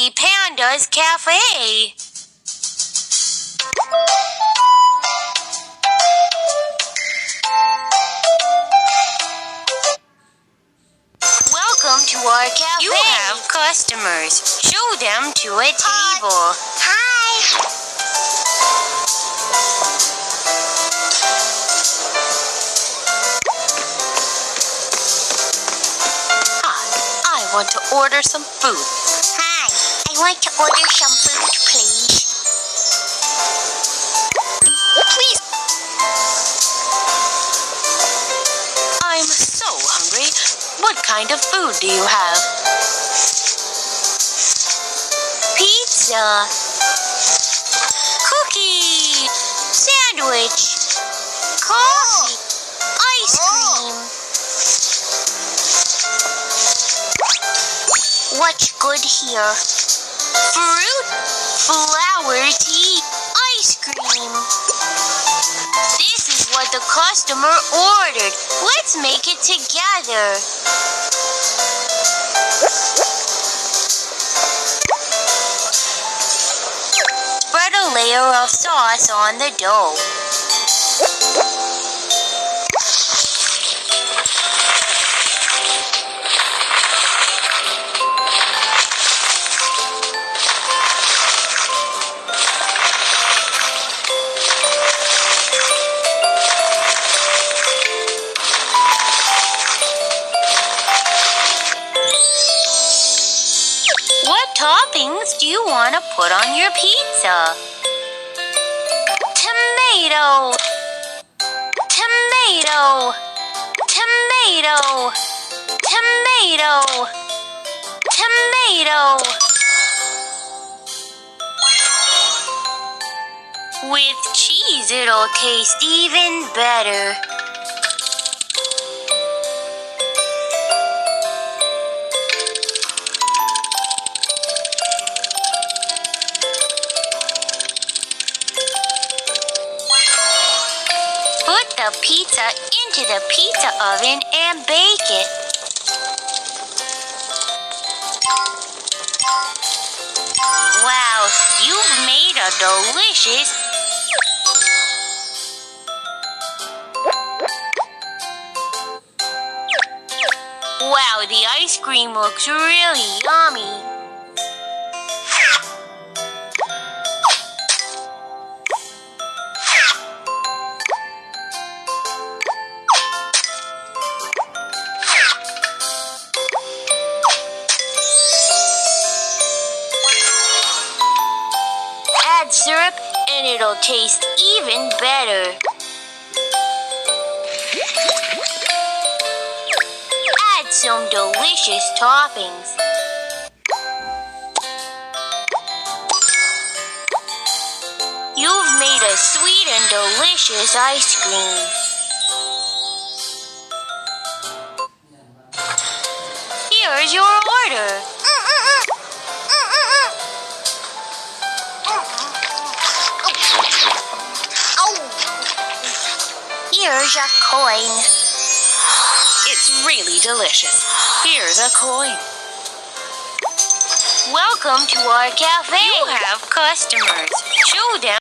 be Panda's Cafe. Welcome to our cafe. You have customers. Show them to a table. Hi. I want to order some food. Hi. I want to order some food, please. Please. I'm so hungry. What kind of food do you have? Pizza, cookie, sandwich, coffee, ice cream. What's good here? Fruit, flour, tea, ice cream. This is what the customer ordered. Let's make it together. Spread a layer of sauce on the dough. What toppings do you want to put on your pizza? Tomato, tomato, tomato, tomato, tomato. With cheese, it'll taste even better. Put the pizza into the pizza oven and bake it. Wow, you've made a delicious... Wow, the ice cream looks really yummy. Add syrup and it'll taste even better. Add some delicious toppings. You've made a sweet and delicious ice cream. Here's your order. Here's a coin. It's really delicious. Here's a coin. Welcome to our cafe. You have customers. Show them